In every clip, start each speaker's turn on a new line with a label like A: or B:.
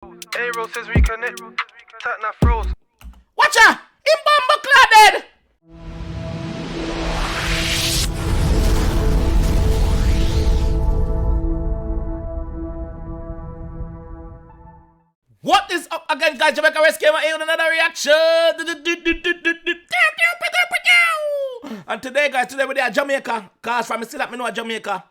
A: A-Roll says we connect. Tatna froze.
B: Watch out! In bomb dead! What is up again, guys? Jamaica's came out here with another reaction. And today, guys, we're at Jamaica. Cause from me see that me know a Jamaica.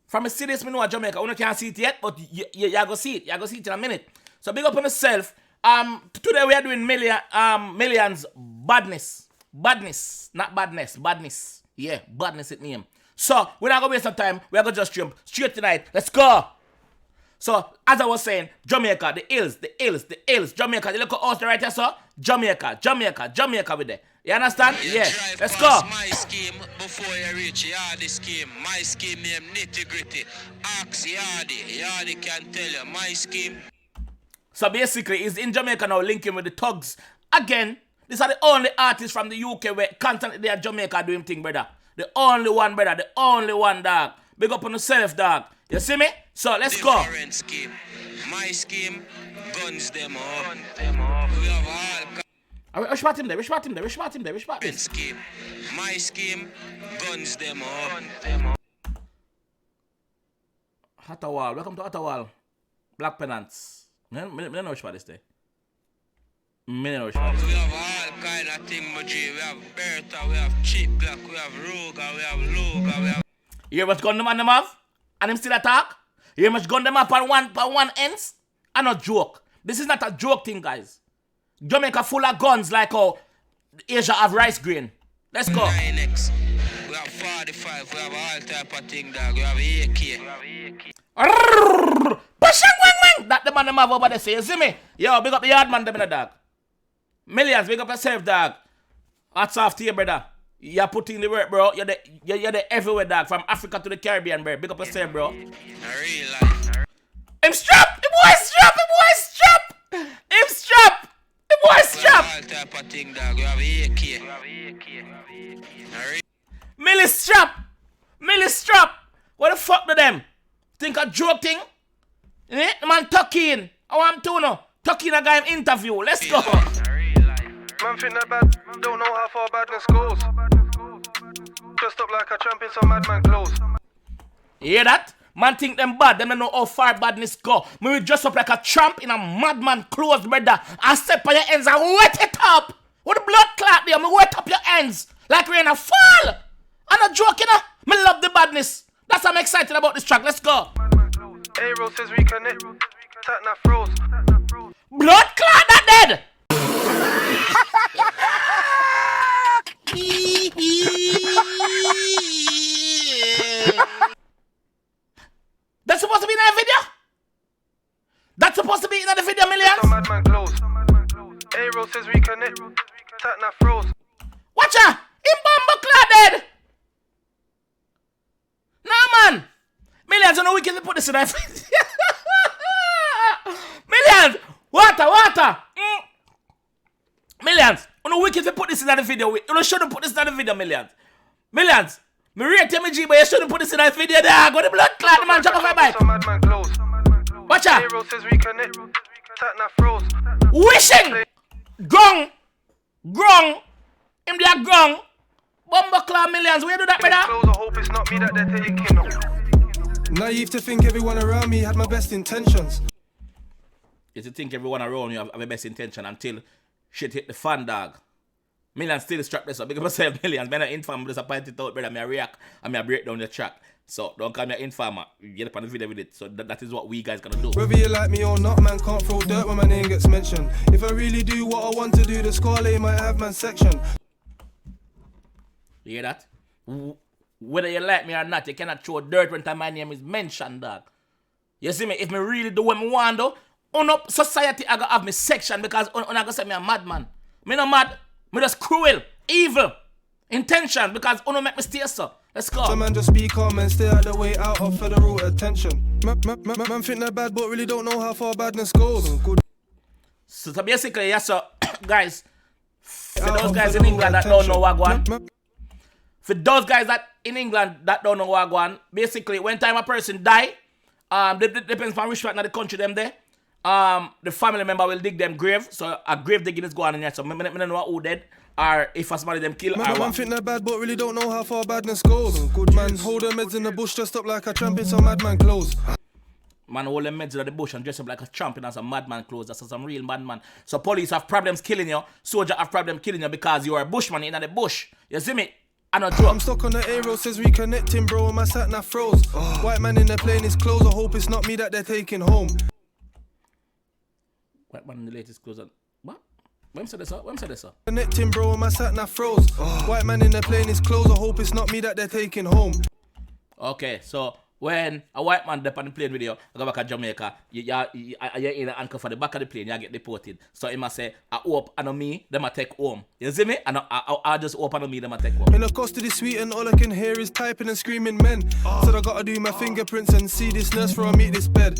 B: From me see this, me know a Jamaica. You can't see it yet, but you go see it. You go see it in a minute. So big up on myself. Today we are doing 𝐁𝐑𝐄𝐀𝐊𝐃𝐎𝐖𝐍 Badnis. Badnis, not badness. Badnis. Yeah, badness it name. So we're not gonna waste some time. We're gonna just jump straight tonight. Let's go. So, as I was saying, Jamaica, the hills, Jamaica, the little house right here, so Jamaica with it. You understand? Yeah. Let's go.
C: My scheme before you reach Yardy scheme. My scheme name nitty gritty. Ask Yardy. Yardy can tell you my scheme.
B: So basically, he's in Jamaica now, linking with the thugs. Again, these are the only artists from the UK where constantly they are Jamaica doing thing, brother. The only one, brother. The only one, dog. Big up on yourself, dog. You see me? So let's go.
C: Different scheme. My scheme guns them up. We have all
B: We shot him there.
C: scheme. My scheme guns them up.
B: Hatawal. Welcome to Hatawal. Black Pennants. I don't know which part this day.
C: We have all kind of thing, G. We have Bertha, we have Chip Black, we have Roga, we have Loga, we have...
B: You hear much gun them have? And him still attack? You hear much gun them up on one ends? And not joke. This is not a joke thing, guys. Jamaica full of guns like how Asia have rice grain. Let's go.
C: 9X. We have 45, we have all type of thing, dog. We have AK.
B: That the man them have over there, say, you see me? Yo, big up the yard man them in the dog. 𝐿iionz, big up yourself, dog. Hats off to you, brother. You're putting the work, bro. You're the everywhere, dog. From Africa to the Caribbean, bro. Big up yourself, bro.
C: In real life.
B: Him strap! The boy strap! Him strap! The boy strap!
C: All type of thing, dog. We have AK.
B: 𝐿iionz strap! What the fuck to them? Think a joke thing? Eh? The man tuck in. I want to know. Tuck in a guy in interview. Let's go.
A: Man think that bad, don't know how far badness goes. Dressed up like a champ in some madman clothes.
B: You hear that? Man think them bad, them don't know how far badness go. Me we dress up like a tramp in a madman clothes, brother. And step on your ends and wet it up. With the blood clot there, me wet up your ends. Like we're in a fall. I'm not joking, me love the badness. That's why I'm excited about this track. Let's go.
A: A-Roll says we connect. Tatna froze.
B: Blood clot that dead. That's supposed to be in that video? That's supposed to be in the video, 𝐿iionz?
A: Some madman clothes. A-Roll says we connect. Tatna froze.
B: Watch out! In bomb dead! Nah, man! 𝐿iionz, you know we can put this in that video. 𝐿iionz! Water! 𝐿iionz, you know we can put this in the video. You shouldn't put this in the video, 𝐿iionz. 𝐿iionz, me rate MG, but you shouldn't put this in the video, dog. What the blood clot, the man jump off my bike.
A: Some madman clothes.
B: Watch out!
A: A-Roll says we connect. Tatna froze.
B: Wishing! Gong! Him there gong! Bumbleclaw 𝐿iionz, where you do that, brother?
A: Clothes, I hope it's not me that they're taking.
D: Naive to think everyone around me had my best intentions.
B: You to think everyone around you have the best intention until shit hit the fan, dog. 𝐿iionz still strapped this up. Big up myself, 𝐿iionz. I'm not informer, just point it out, brother. I react and I break down the track. So don't call me an informer. You get up on the video with it. So that is what we guys gonna do.
D: Whether you like me or not, man can't throw dirt when my name gets mentioned. If I really do what I want to do, the squally might have man section.
B: You hear that? Whether you like me or not, you cannot throw dirt when time my name is mentioned, dog. You see me? If me really do what me want, though, on up society I gotta have me section because I gonna say me a madman. Me no mad. Me just cruel, evil, intention because uno make me stay so. Let's go.
D: Some man just be calm and stay out the way out of federal attention. Man think they're bad but really don't know how far badness goes.
B: So basically, yes, so guys, for those guys in England that don't know what going, for those guys that in England that don't know what going, basically when time a person die, depends on which part of the country them there. the family member will dig them grave. So a grave digging is going on in here. So I don't know who dead. Or if somebody them kill.
D: Man think they're bad, but really don't know how far badness goes. Good man, hold their meds in the bush, dressed up like a champ in some madman clothes.
B: Man hold them meds in the bush and dress up like a champion as a madman clothes. That's some real madman. So police have problems killing you. Soldier have problems killing you because you are a bushman in the bush. You see me? I not joke.
D: I'm stuck on the aero, says reconnecting, bro. My sat nav froze. White man in the plane is clothes. I hope it's not me that they're taking home.
B: White man in the latest clothes. What? When said this, sir? When said this, sir?
D: Connecting, bro. My sat nav froze. White man in the plane is clothes. I hope it's not me that they're taking home.
B: Okay, so when a white man dep on the plane with you, I go back to Jamaica, you're in an anchor for the back of the plane, you get deported. So he must say, I hope on me, them I take home. You see me? And I just hope on me, them I take home.
D: In the cost of the suite and all I can hear is typing and screaming men. Said I gotta do my fingerprints and see this nurse before I meet this bed.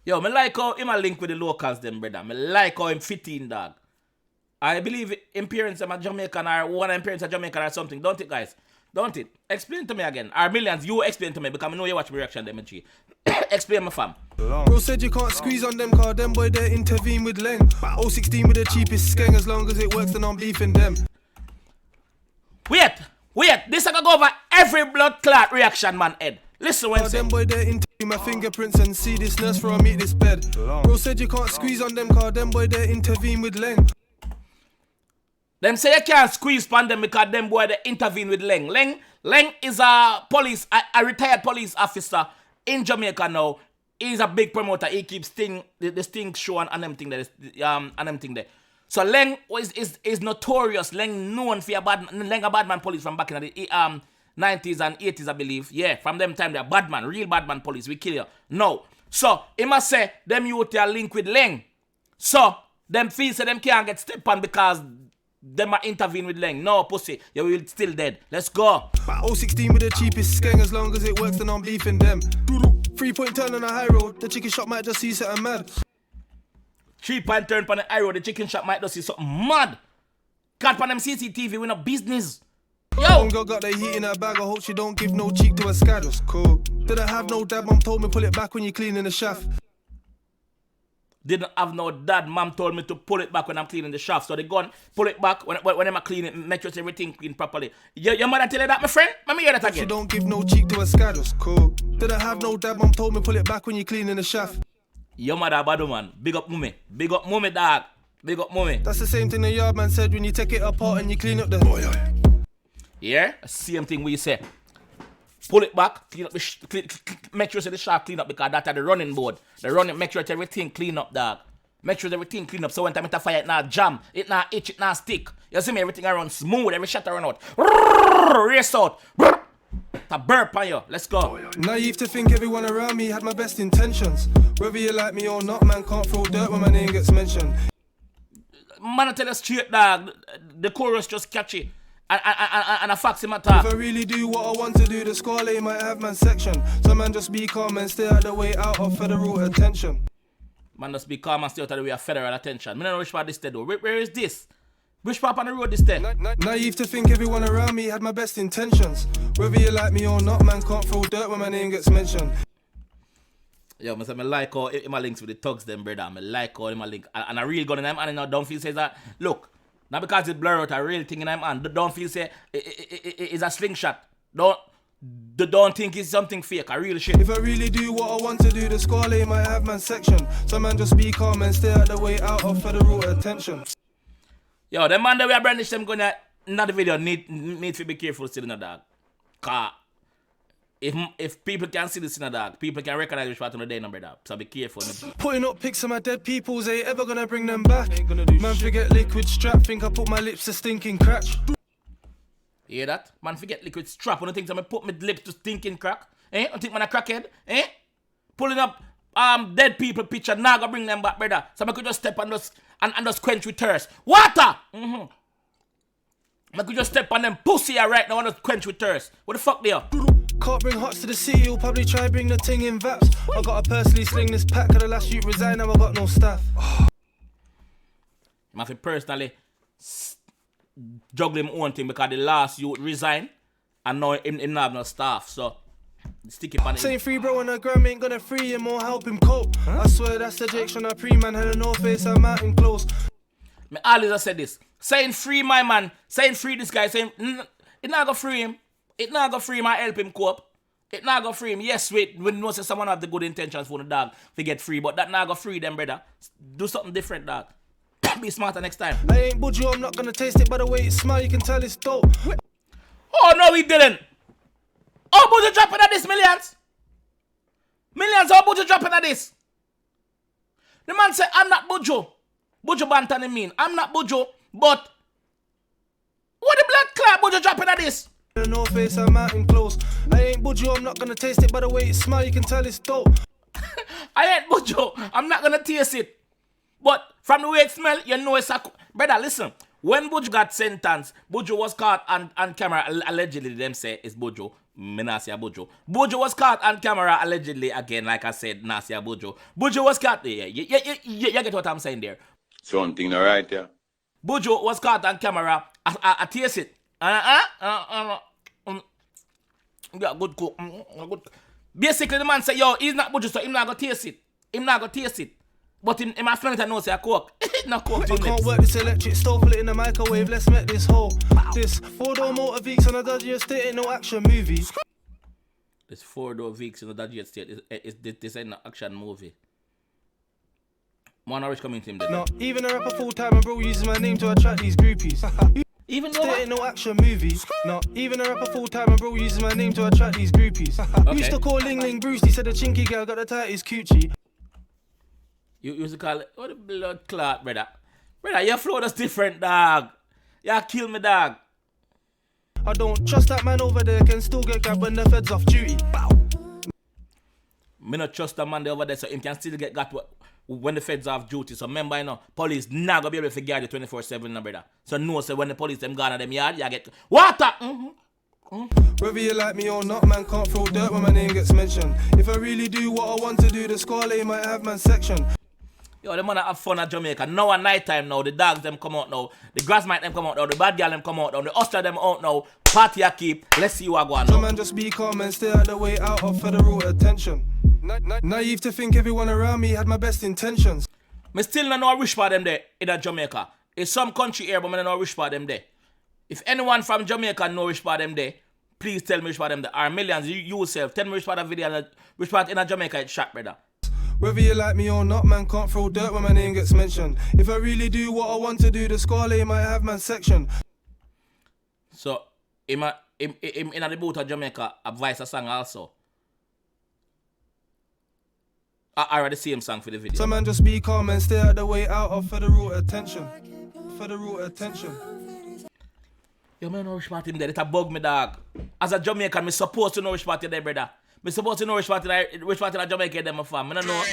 B: Yo, me like how him a link with the locals them, brother. Me like how him fit in, dog. I believe him parents are Jamaican or one of him parents are Jamaican or something, don't it, guys? Don't it? Explain to me again. Or Millions, you explain to me because I know you watch my reaction, them, G. Explain my fam.
D: Bro said you can't squeeze on them, car them boy they intervene with Leng. 016 with the cheapest skeng, as long as it works then I'm beefing them.
B: Wait, this I can go over every blood clot reaction, man, Ed. Listen when
D: them boy they intervene my fingerprints and see this nurse before I meet this bed. Bro said you can't squeeze on them, car them boy they intervene with Leng.
B: Them say you can't squeeze on them because them boy they intervene with Leng. Leng is a retired police officer in Jamaica now. He's a big promoter. He keeps the Sting show and them thing there. So Leng is notorious. Leng known for a bad man police from back in the 90s and 80s, I believe. Yeah, from them time they're bad man, real bad man police. We kill you. No. So he must say them youth are linked with Leng. So them feel say them can't get stepped on because them might intervene with Leng. No, pussy. You will still dead. Let's go.
D: 016 with the cheapest skeng. As long as it works, then I'm beefing them. 3-point turn on a high road. The chicken shop might just see something mad.
B: 3-point turn on the high road. The chicken shop might just see something mad. Cut on them CCTV. We no business. Yo.
D: Girl got the heat in her bag. I hope she don't give no cheek to a scad. Just cool. Didn't have no dad. Mom told me pull it back when you're cleaning the shaft.
B: Didn't have no dad. Mom told me to pull it back when I'm cleaning the shaft. So they gone, pull it back when I'm cleaning, make sure everything clean properly. Your mother tell you that, my friend? Let me hear that again.
D: She don't give no cheek to a scad. Just cool. Didn't have no dad. Mom told me pull it back when you're cleaning the shaft.
B: Your mother bad man. Big up mummy. Big up mummy, dog. Big up mummy.
D: That's the same thing the yard man said when you take it apart and you clean up the...
B: Yeah? Same thing we say. Pull it back, clean up make sure the shaft clean up because that's the running board. The running, make sure everything clean up, dog. Make sure everything clean up so when time it fire it not jam, it not itch, it not stick. You see me, everything around smooth, every shot around out. Race out. A burp on you. Let's go.
D: Naive to think everyone around me had my best intentions. Whether you like me or not, man can't throw dirt when my name gets mentioned.
B: Man, I tell you straight, dog. The chorus just catchy. And a fax him attack.
D: If I really do what I want to do, the squad might have man section. So man just be calm and stay out the way out of federal attention.
B: Man just be calm and stay out of the way of federal attention. I don't know which part this day though. Where is this? Which part on the road this day?
D: Naive to think everyone around me had my best intentions. Whether you like me or not, man can't throw dirt when my name gets mentioned.
B: Yo, I like how him a links with the thugs them, brother. I like how him a link. And I really gun in them and I don't feel says that, look, not because it blur out a real thing in them and don't feel say it's a slingshot. Don't think it's something fake, a real shit.
D: If I really do what I want to do, the squad might have man section. So man just be calm and stay out the way out of federal attention.
B: Yo, the man that we are brandish them gonna another video need to be careful still in the dog. Cause if people can see this in a dog, people can recognize which part on the day number dog. So be careful.
D: Putting up pics of my dead peoples, ain't ever gonna bring them back. Man forget liquid strap, think I put my lips to stinking crack.
B: You hear that? Man forget liquid strap. I don't think I put my lips to stinking crack. I think man a crackhead. Pulling up dead people picture, now gonna bring them back, brother. So I could just step on those and just quench with thirst. Water! I could just step on them pussy right now and just quench with thirst. What the fuck they are?
D: Can't bring hots to the city, you'll probably try bring the ting in vaps. I gotta personally sling this pack, cause the last youth resigned, now I got no staff.
B: I have to personally juggle him own thing because the last youth resigned and now him not have no staff. So Stick it on it.
D: Saying free bro and a gram ain't gonna free him or help him cope. I swear that's the Jake on a pre-man, had a no face, I'm out in close.
B: Me always have said this. Saying free my man, saying free this guy, saying it not go free him. It not go free him, I help him cope. It not go free him. Yes, wait, when you know say someone have the good intentions for the dog to get free, but that not go free them, brother. Do something different, dog. Be smarter next time.
D: I ain't budgie, I'm not gonna taste it by the way it smell, you can tell it's dope.
B: Oh no, he didn't. Oh, Buju dropping at this, millions. Millions, oh, Buju dropping at this. The man said, I'm not Buju. Buju Bantani mean. I'm not Buju, but what the blood clot Buju dropping at this?
D: No face, I'm out in close. I ain't budgie, I'm not gonna taste it by the way it smell, you can tell it's dope.
B: I ain't Buju. I'm not gonna taste it. But from the way it smell, you know it's a... Brother, listen. When Buju got sentenced, Buju was caught on camera. Allegedly, them say it's Buju. Me not say Buju. Buju was caught on camera allegedly again, like I said, not say Buju. Buju was caught there. You get what I'm saying there.
E: Something alright, yeah.
B: Buju was caught on camera. I taste it. Yeah, good cook. Good. Basically, the man say, yo, he's not Buju, so he's not gonna taste it. He's not gonna taste it. But in my friend, I know say I cook. Not cook.
D: I can't work this electric stove, put it in the microwave, let's make this whole. This 4-door motor Veeks on a dodgy estate ain't no action movie.
B: This 4-door Veeks in the dodgy estate, this ain't no action movie. Man, I wish coming to him then.
D: No, even a rapper full-time and bro uses my name to attract these groupies.
B: Even though
D: there ain't no action movie. No, even a rapper full-time and bro uses my name to attract these groupies.
B: Okay.
D: Used to call Ling Ling Bruce, he said the chinky girl got the tightest coochie.
B: You used to call it, what the blood clot, brother? Brother, your flow is different, dog. You kill me, dog.
D: I don't trust that man over there, can still get grabbed when the feds off duty. Bow.
B: Me not trust that man over there, so him can still get got when the feds off duty. So remember, you know, police not gonna be able to guard you 24/7, no, brother. So no, so when the police them gone at them yard, you get water.
D: Whether you like me or not, man can't throw dirt when my name gets mentioned. If I really do what I want to do, the squally might have man section.
B: Yo, the man have fun at Jamaica. Now at night time now, the dogs them come out now, the grass might them come out now, the bad girl them come out now, the Oscar them out now, party a keep, let's see what go on now.
D: So man just be calm and stay out the way out of federal attention. Naive to think everyone around me had my best intentions.
B: Me still not know wish for them there in Jamaica. It's some country here, but me don't know wish for them there. If anyone from Jamaica know wish for them there, please tell me wish for them there. Or millions, you yourself, tell me wish for the video and wish for it in Jamaica, it's shot, brother.
D: Whether you like me or not, man can't throw dirt when my name gets mentioned. If I really do what I want to do, the squally might have man section.
B: So, in the boat of Jamaica, a voice a song also. I read the same song for the video.
D: So man just be calm and stay out the way out of federal attention. Federal attention.
B: Yo, man, know which part him there. It a bug me, dog. As a Jamaican, me supposed to know which part there, brother. Me supposed to know which part in Jamaica them from. I don't know.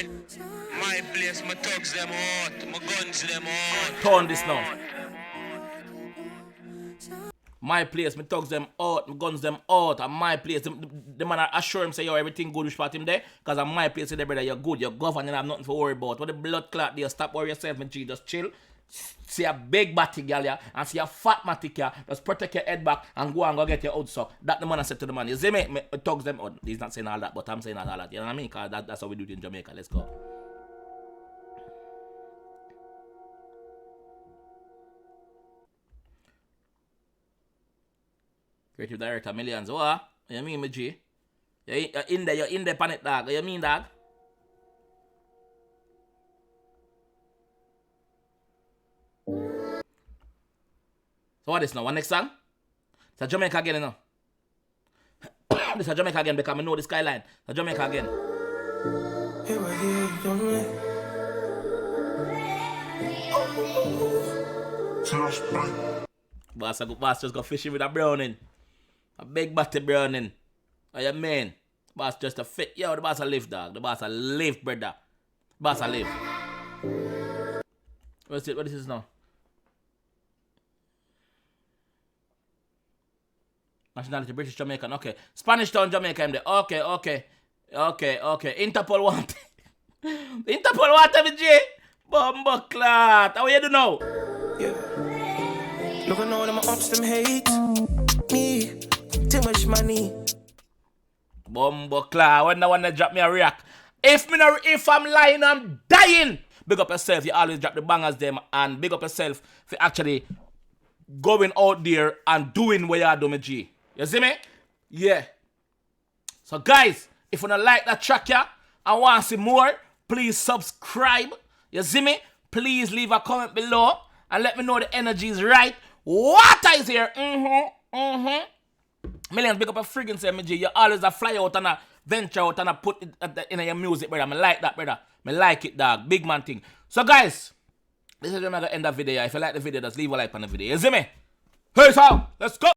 C: My place, my thugs them out, my guns them out.
B: Turn this now. My place, my thugs them out, my guns them out. And my place, the man assure him say, yo, everything good which part him there. Because at my place, there, brother, you're good, you're governed, and have nothing to worry about. What the blood clot there, stop worry yourself, my G, just chill. See a big batty girl here and see a fat matty here. Just protect your head back and go get your out suck. That the man I said to the man. You see me thugs them out. He's not saying all that, but I'm saying all that. You know what I mean? Because that's how we do it in Jamaica. Let's go. Creative director millions. What? You mean me G? You're in there panic dog. You mean dog? So what is now? One next song? It's a Jamaica again, you know. This is a Jamaica again because I know the skyline. It's a Jamaica again. Boss just go fishing with a browning. A big batty browning. What you mean? Boss just a fit. Yo, the boss a live, dog. The boss a live, brother. The boss a live. What is this now? Nationality British Jamaican, okay. Spanish Town Jamaican there. Okay. Interpol want. Interpol want me J. Bumbo clot. How you do now?
F: Yeah. Look, I know them ups them hate me. Too much money.
B: Bumbleclaw. When the one that drop me a react. If I'm lying, I'm dying. Big up yourself. You always drop the bangers them. And big up yourself for actually going out there and doing what you do, my G. You see me? Yeah. So guys, if you don't like that track here and want to see more, please subscribe. You see me? Please leave a comment below and let me know the energy is right. Water is here. Millions, big up a friggin' say, G. You always a fly out and a venture out and a put it in your music, brother. I like that, brother. I like it, dog. Big man thing. So guys, this is where I'm going to end the video. If you like the video, just leave a like on the video. You see me? Peace out. Let's go.